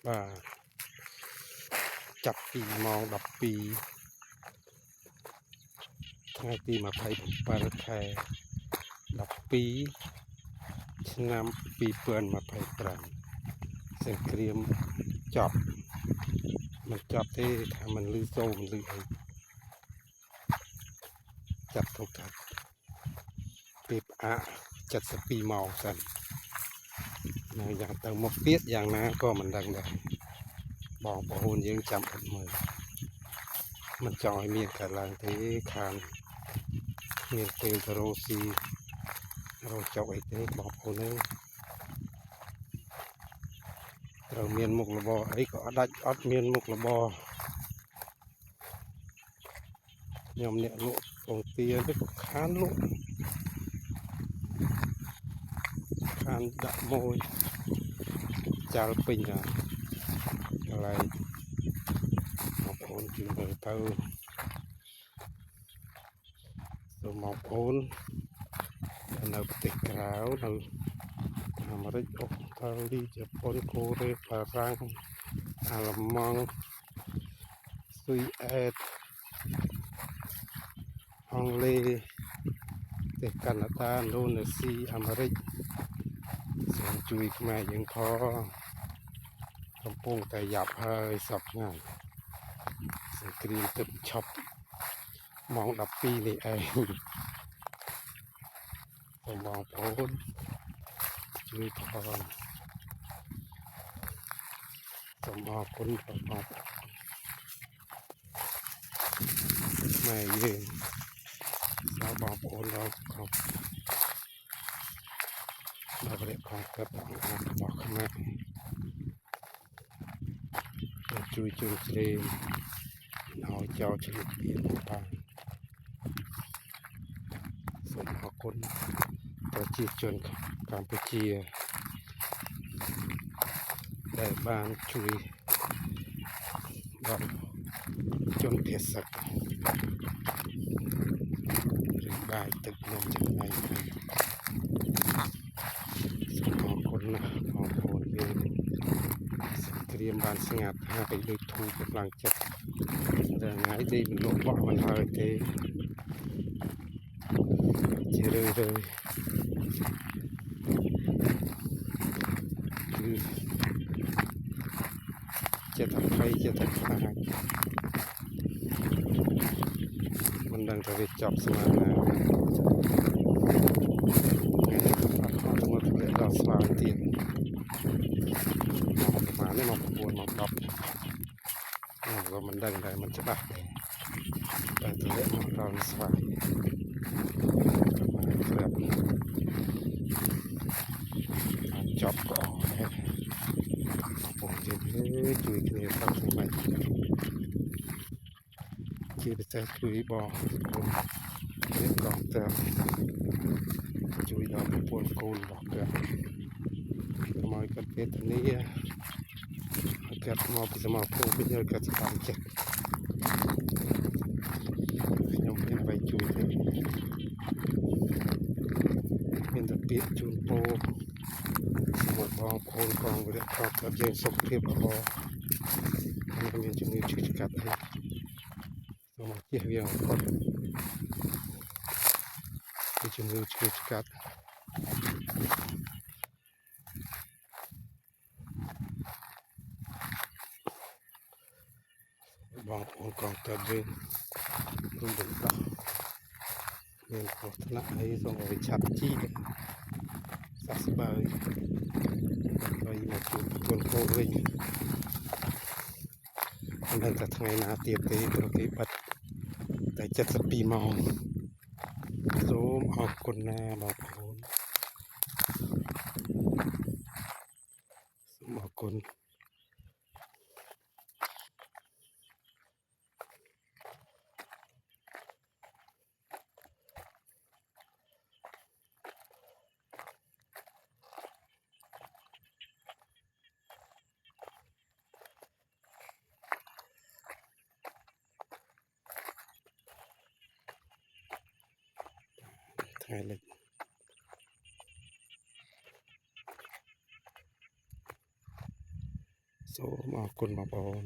បាទចាប់ពីម៉ោង12ថ្ងៃទី27ខែ12ឆ្នាំ2025សង្គ្រាមចប់មិនចប់ទេថាมันលឺសូរមិនលឺអីចាប់ទុកថាពេលផ្អាក72ម៉ោងសិននៅយ៉ាងទៅមុខទៀតយ៉ាងណាក៏មិនដឹងដែរបងប្អូនយើងចាំអត់មើលមិនចង់ឲ្យមានកើតឡើងទេខានមានពេលទៅរកស៊ីរកចុកអីទេបងប្អូនត្រូវមានមុខរបរអីក៏ដាច់អត់មានមុខរបរខ្ញុំអ្នកលក់ពងទាទៅក៏ខានលក់ខានដាក់ម៉ួយចាល់ពេញណាកន្លែងបងប្អូនជួយមើលទៅសូមបងប្អូននៅប្រទេសក្រៅនៅអាមេរិកអូស្ត្រាលីជប៉ុនកូរ៉េបារាំងអាល្លឺម៉ង់ស៊ុយអែតអង់គ្លេសប្រទេសកាណាដាឥណ្ឌូនេស៊ីអាមេរិកសូមជួយខ្មែរយើងផងកំពុងតែយ៉ាប់ហើយសពថ្ងៃសង្គ្រាមទឹកឈប់ម៉ោង12នេះឯងសូមបងប្អូនជួយផងសូមអរគុណបងប្អូនម៉ែយើងដល់បងប្អូនដល់គ្រប់ដល់ព្រះអង្គកើតរបស់ខ្មែរជួយជ្រែងឲ្យចោលឆ្លៀតទៀតបានសូមអរគុណប្រជាជនកម្ពុជាដែលបានជួយដល់ជនភៀសសឹកឬបាយទឹកនំចំណីសូមអរគុណណាស់បងប្អូនយើងសង្គ្រាមបានស្ងាត់ហើយដូចធូរកម្លាំងចិត្តតែថ្ងៃនេះមិនលក់បោះមិនហើយទេជារឿយគឺចិត្តអភ័យចិត្តខ្លាចមិនដឹងថាវាចប់ស្មានណាអត់មកទៅដល់ស្វាយទៀតមកប្រហែលនេះមក9មក10ខ្ញុំក៏មិនដឹងដែរមិនច្បាស់ដែរតែទៅមកដល់ស្វាយក្រាបចប់ក៏អស់ដែរបងជួយគ្នាផងមិនជាពិសេសជួយបងប្អូននេះក៏ទៅជួយដល់ប្រពន្ធកូនរបស់គាត់មកគាត់វេទនាគាត់មកពីសមភូមិពីគាត់ស្គាល់ចិត្តខ្ញុំមានអ្វីជួយទេមានតែពាក្យជូនពរសម្រាប់បងប្អូនកងវរៈប្រកបយើងសុខភាពល្អហើយមានជំងឺឈឺឆ្កាត់អីសូមជៀសវាងអត់ពីជំងឺឈឺឆ្កាត់បងប្អូនកងទ័ពយើងរួមទាំងដោះមានគ្រោះថ្នាក់អីសូមឲ្យឆាប់ជីកសះស្បើយហើយមកជួបប្រពន្ធកូនវិញមិនដឹងថាថ្ងៃណាទៀតទេព្រោះគេបិទតែ72ម៉ោងសូមអរគុណណាបងប្អូនសូមអរគុណថ្ងៃនេះ សូមអរគុណបងប្អូន